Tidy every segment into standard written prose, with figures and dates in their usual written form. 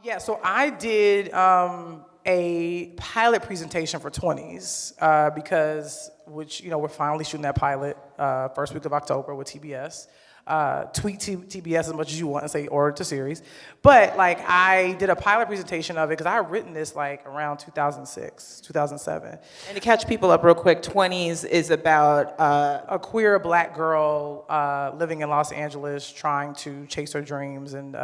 Yeah, so I did a pilot presentation for 20s because, we're finally shooting that pilot first week of October with TBS. Tweet TBS as much as you want and say order to series. But I did a pilot presentation of it because I had written this around 2006, 2007. And to catch people up real quick, 20s is about a queer black girl living in Los Angeles trying to chase her dreams and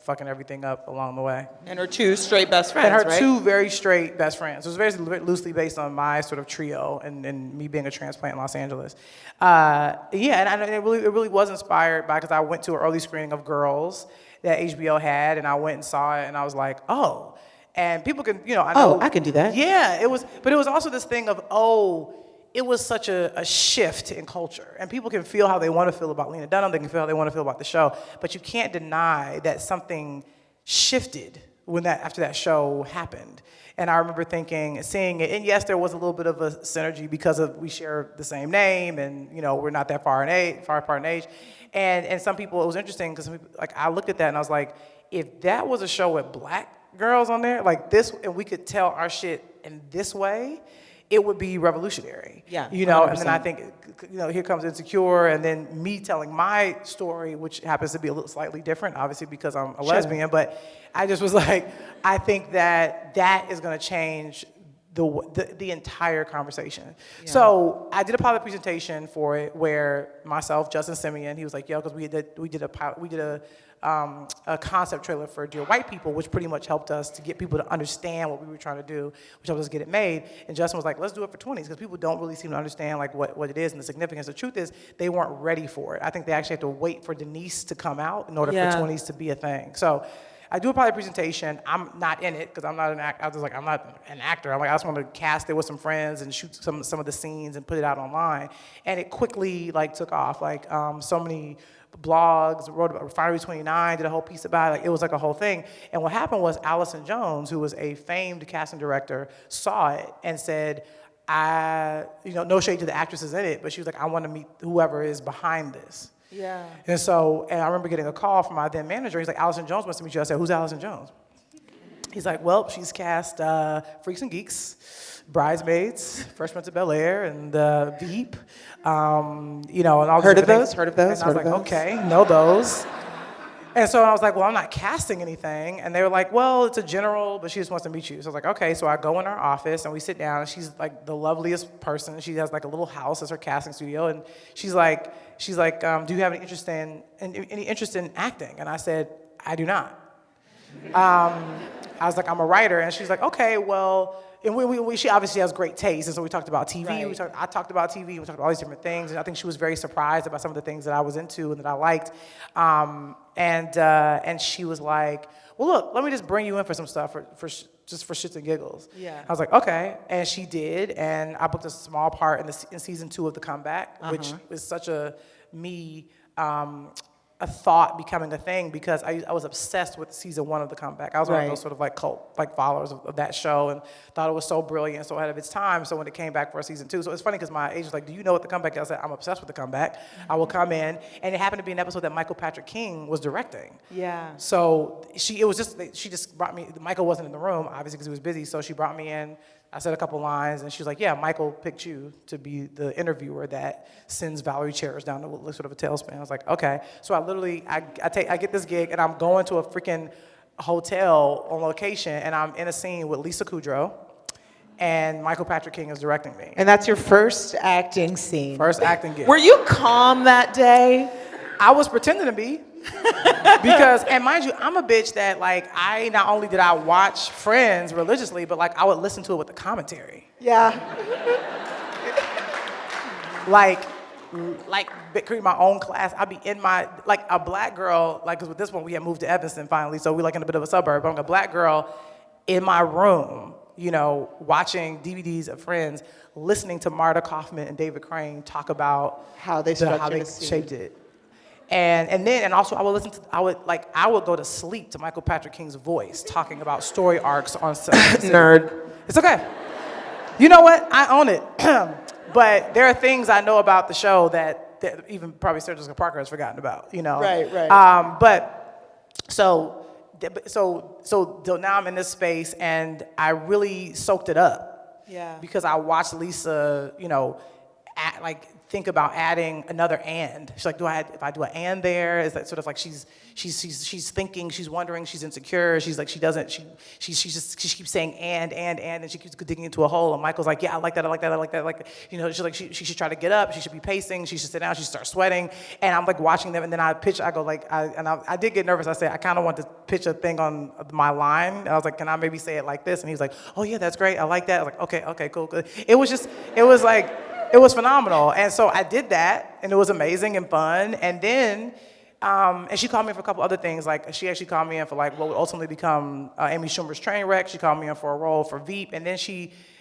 fucking everything up along the way. And her two straight best friends, and her right? two very straight best friends. It was very loosely based on my sort of trio and me being a transplant in Los Angeles. And it really was inspired by, because I went to an early screening of Girls that HBO had, and I went and saw it, and I was like, oh. And people can, I know. Oh, I can do that. Yeah, but it was also this thing of, it was such a shift in culture. And people can feel how they want to feel about Lena Dunham, they can feel how they want to feel about the show, but you can't deny that something shifted after that show happened. And I remember seeing it, and yes, there was a little bit of a synergy because we share the same name, and we're not that far apart in age. And some people, it was interesting because I looked at that and I was like, if that was a show with black girls on there like this, and we could tell our shit in this way, it would be revolutionary. Yeah. 100%. And then I think, here comes Insecure, and then me telling my story, which happens to be a little slightly different, obviously because I'm a lesbian, but I just was like, I think that is gonna change the entire conversation. Yeah. So I did a pilot presentation for it where myself, Justin Simeon, he was like, because we did a concept trailer for Dear White People, which pretty much helped us to get people to understand what we were trying to do, which helped us get it made. And Justin was like, let's do it for 20s, because people don't really seem to understand what it is and the significance. The truth is, they weren't ready for it. I think they actually have to wait for Denise to come out in order for 20s to be a thing. So I do a pilot presentation. I'm not in it because I'm not an actor. I was like, I'm not an actor. I just want to cast it with some friends and shoot some of the scenes and put it out online. And it quickly took off. So many blogs, wrote about Refinery 29, did a whole piece about it. It was a whole thing. And what happened was Allison Jones, who was a famed casting director, saw it and said, no shade to the actresses in it, but she was like, I want to meet whoever is behind this. Yeah. And I remember getting a call from my then manager. He's like, Allison Jones wants to meet you. I said, who's Allison Jones? He's like, well, she's cast Freaks and Geeks, Bridesmaids, Fresh Prince of Bel-Air, and Veep, and all Heard of things. Heard of those? And I was like, okay, know those. And so I was like, well, I'm not casting anything. And they were like, well, it's a general, but she just wants to meet you. So I was like, okay. So I go in her office and we sit down, and she's the loveliest person. She has a little house as her casting studio. And she's like, do you have any interest in acting? And I said, I do not. I was like, I'm a writer. And she's like, okay, well, and she obviously has great taste. And so we talked about TV. Right. I talked about TV. We talked about all these different things. And I think she was very surprised about some of the things that I was into and that I liked. And she was like, well, look, let me just bring you in for some stuff just for shits and giggles. Yeah. I was like, okay. And she did. And I booked a small part in season 2 of The Comeback, which was such a thought becoming a thing, because I was obsessed with season 1 of The Comeback. I was one of those sort of cult followers of that show, and thought it was so brilliant, so ahead of its time. So when it came back for season 2, so it's funny because my agent was like, do you know what The Comeback is? I said, I'm obsessed with The Comeback. I will come in, and it happened to be an episode that Michael Patrick King was directing. Yeah. So she just brought me, Michael wasn't in the room, obviously because he was busy, so she brought me in. I said a couple lines, and she was like, yeah, Michael picked you to be the interviewer that sends Valerie Cherish down to sort of a tailspin. I was like, okay. So I get this gig, and I'm going to a freaking hotel on location, and I'm in a scene with Lisa Kudrow, and Michael Patrick King is directing me. And that's your first acting scene. First acting gig. Were you calm that day? I was pretending to be. Because, and mind you, I'm a bitch that I not only did I watch Friends religiously, but I would listen to it with the commentary. Yeah. Create my own class. I'd be in my, a black girl, because with this one we had moved to Evanston finally, so we're in a bit of a suburb. I'm a black girl in my room, watching DVDs of Friends, listening to Marta Kaufman and David Crane talk about how they shaped it. And also I would go to sleep to Michael Patrick King's voice talking about story arcs on Nerd. It's okay. You know what? I own it. But there are things I know about the show that even probably Sarah Jessica Parker has forgotten about, Right. So so now I'm in this space, and I really soaked it up. Yeah. Because I watched Lisa, think about adding another and. She's like, if I do an and there, is that sort of like she's thinking, she's wondering, she's insecure, she's like, she keeps saying and she keeps digging into a hole, and Michael's like, yeah, I like that, like, she's like, she should try to get up, she should be pacing, she should sit down, she should start sweating, and I'm like watching them, and then I go like, I did get nervous, I said, I kind of want to pitch a thing on my line, and I was like, can I maybe say it like this, and he was like, oh yeah, that's great, I like that, I was like, okay, cool. It was phenomenal, and so I did that, and it was amazing and fun. And then, and she called me for a couple other things. Like she actually called me in for like what would ultimately become Amy Schumer's train wreck. She called me in for a role for Veep, and then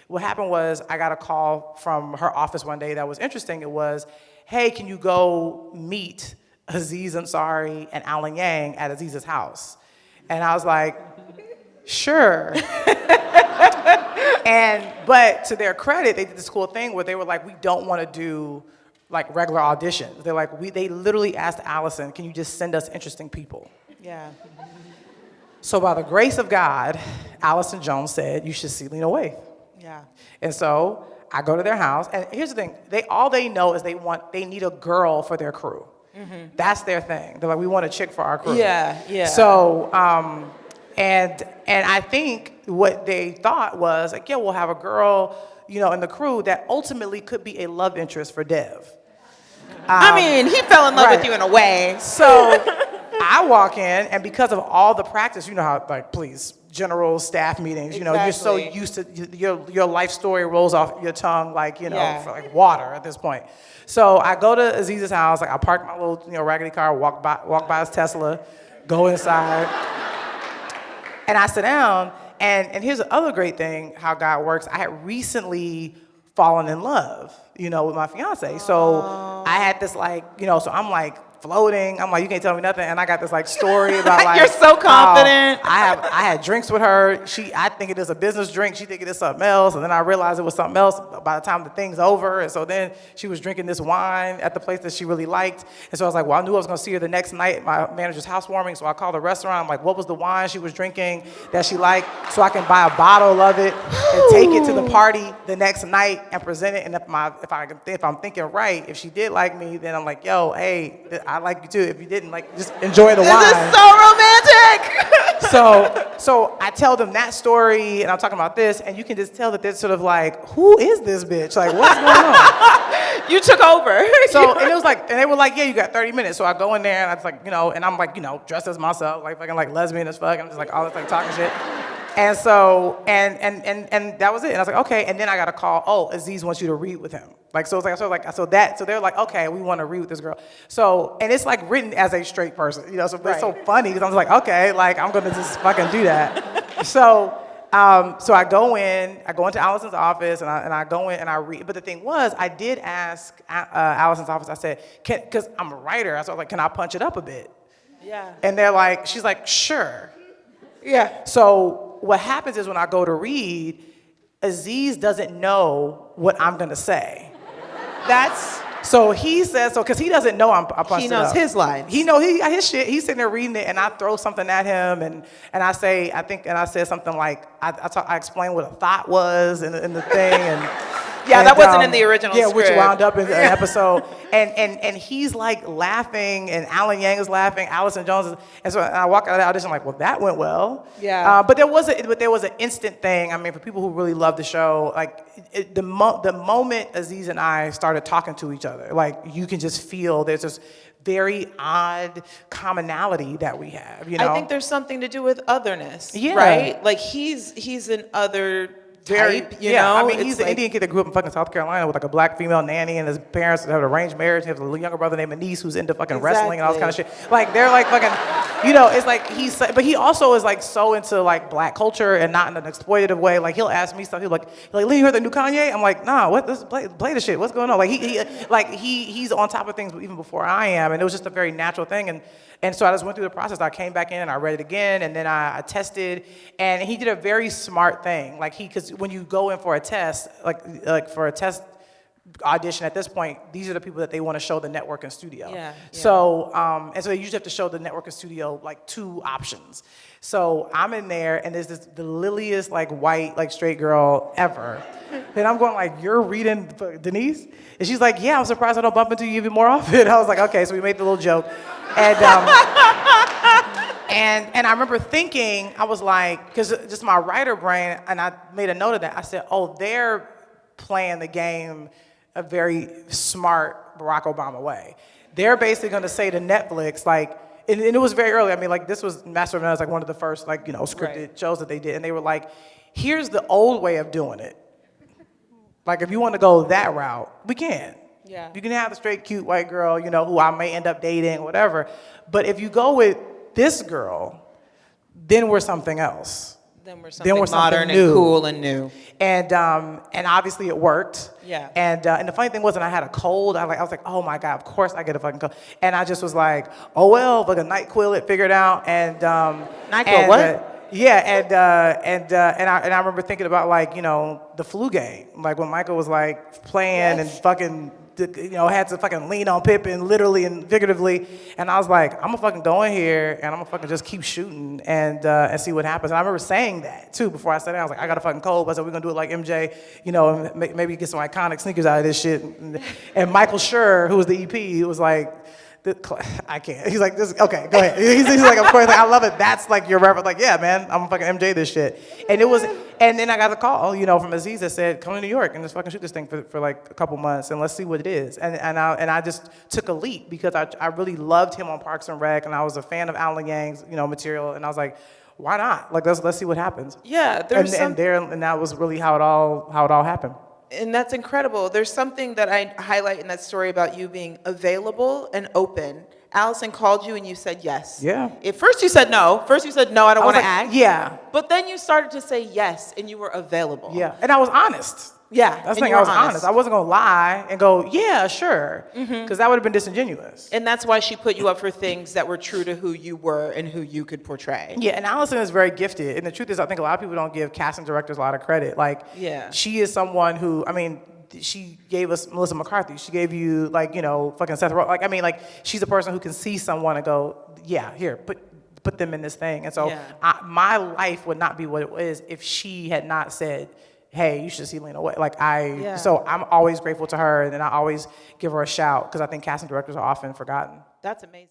what happened was I got a call from her office one day that was interesting. It was, hey, can you go meet Aziz Ansari and Alan Yang at Aziz's house? And I was like, sure. But to their credit, they did this cool thing where they were like, we don't want to do like regular auditions. They're like, they literally asked Allison, can you just send us interesting people? Yeah. So by the grace of God, Allison Jones said, you should see Lena Waithe. Yeah. And so I go to their house, and here's the thing, all they know is they need a girl for their crew. Mm-hmm. That's their thing. They're like, we want a chick for our crew. Yeah. So, and I think what they thought was like, yeah, we'll have a girl, in the crew that ultimately could be a love interest for Dev. I mean, he fell in love with you in a way. So I walk in, and because of all the practice, you know how, like, general staff meetings, Exactly. You're so used to your life story rolls off your tongue like, for like water at this point. So I go to Aziz's house, like I park my little, raggedy car, walk by his Tesla, go inside. And I sit down, and here's the other great thing, how God works. I had recently fallen in love, with my fiance. So I had this so I'm like floating. I'm like, you can't tell me nothing. And I got this like story about like You're so confident. I had drinks with her. I think it is a business drink. She think it is something else. And then I realized it was something else by the time the thing's over. And so then she was drinking this wine at the place that she really liked. And so I was like, well, I knew I was gonna see her the next night at my manager's housewarming. So I called the restaurant. I'm like, what was the wine she was drinking that she liked? So I can buy a bottle of it and take it to the party the next night and present it. And if I'm thinking right, if she did like me, then I'm like, yo, hey, I like you too. If you didn't, like, just enjoy the wine. This is so romantic. So I tell them that story, and I'm talking about this, and you can just tell that they're sort of like, who is this bitch? Like, what's going on? You took over. So, and it was like, and they were like, yeah, you got 30 minutes. So I go in there, and I was like, and I'm like, dressed as myself, like fucking like lesbian as fuck. I'm just like all this like talking shit. And so, and that was it. And I was like, okay. And then I got a call. Oh, Aziz wants you to read with him. Like, so it's like, so they're like, okay, we want to read with this girl. So, and it's like written as a straight person, so it's so funny because I'm just like, okay, like I'm gonna just fucking do that. So I go into Allison's office and I go in and I read. But the thing was, I did ask Allison's office. I said, because I'm a writer. I was like, can I punch it up a bit? Yeah. And they're like, she's like, sure. Yeah. So what happens is when I go to read, Aziz doesn't know what I'm gonna say. So he says, because he doesn't know I'm punching He knows up. his lines. He knows his shit. He's sitting there reading it, and I throw something at him, and I said something like, I explain what a thought was in the thing, and that wasn't in the original script. Yeah, which wound up in an episode, and he's like laughing, and Alan Yang is laughing, Allison Jones is, and so I walk out of the audition like, well, that went well. Yeah. But there was an instant thing. I mean, for people who really love the show, like the moment Aziz and I started talking to each other, like you can just feel there's this very odd commonality that we have. I think there's something to do with otherness. Yeah. Right? Like he's an other type, you know? I mean, he's an Indian kid that grew up in fucking South Carolina with like a black female nanny, and his parents have an arranged marriage. He has a younger brother named Anise who's into fucking wrestling and all this kind of shit. Like they're like fucking, it's like but he also is like so into like black culture and not in an exploitative way. Like he'll ask me stuff. He'll like, Lee, you heard the new Kanye? I'm like, nah, what? Play the shit. What's going on? Like he's on top of things even before I am, and it was just a very natural thing. And so I just went through the process. I came back in and I read it again, and then I tested, and he did a very smart thing. Like because when you go in for a test, like for a test audition at this point, these are the people that they want to show the network and studio. Yeah. So, and so they usually have to show the network and studio like 2 options. So I'm in there, and there's the liliest, like white, like straight girl ever. And I'm going like, you're reading Denise? And she's like, yeah, I'm surprised I don't bump into you even more often. I was like, okay, so we made the little joke. And, and I remember thinking, I was like, because just my writer brain, and I made a note of that. I said, oh, they're playing the game a very smart Barack Obama way. They're basically going to say to Netflix, like, and it was very early. I mean, like, this was Master of None, like one of the first, like, you know, scripted shows that they did. And they were like, here's the old way of doing it. Like, if you want to go that route, we can. Yeah. You can have the straight, cute white girl, you know, who I may end up dating, whatever. But if you go with this girl, then we're something else. Then we're something something modern new. and cool and new. And obviously it worked. Yeah. And the funny thing was, when I had a cold, I was like, oh my God, of course I get a fucking cold. And I just was like, oh well, like a NyQuil, it figured out. And NyQuil, what? Yeah, and I remember thinking about, like, you know, the flu game, like when Michael was like playing and fucking, you know, had to fucking lean on Pippen, literally and figuratively, and I was like, I'm gonna fucking go in here and I'm gonna fucking just keep shooting and see what happens. And I remember saying that too before I sat down. I was like, I got a fucking cold, but I said, we're gonna do it like MJ, you know, and maybe get some iconic sneakers out of this shit. And Michael Schur, who was the EP, he was like, I can't. He's like, this, okay, go ahead. He's like, of course, like, I love it. That's like your reference. Like, yeah, man, I'm fucking MJ this shit. And it was, and then I got a call, you know, from Aziz that said, come to New York and just fucking shoot this thing for like a couple months and let's see what it is. And I just took a leap because I really loved him on Parks and Rec, and I was a fan of Alan Yang's, you know, material, and I was like, why not? Like, let's see what happens. Yeah, and that was really how it all happened. And that's incredible. There's something that I highlight in that story about you being available and open. Allison called you and you said yes. Yeah. At first you said no. First you said no, I don't want to like, act. Yeah. But then you started to say yes, and you were available. Yeah. And I was honest. Yeah. That's the thing, I was honest. I wasn't going to lie and go, yeah, sure. Because that would have been disingenuous. And that's why she put you up for things that were true to who you were and who you could portray. Yeah, and Allison is very gifted. And the truth is, I think a lot of people don't give casting directors a lot of credit. Like, yeah. She is someone who, I mean, she gave us Melissa McCarthy. She gave you, like, you know, fucking Seth Rogen. Like, I mean, like, she's a person who can see someone and go, yeah, here, put them in this thing. And so Yeah. my life would not be what it was if she had not said, hey, you should see Lena Waithe. Like, so I'm always grateful to her, and then I always give her a shout because I think casting directors are often forgotten. That's amazing.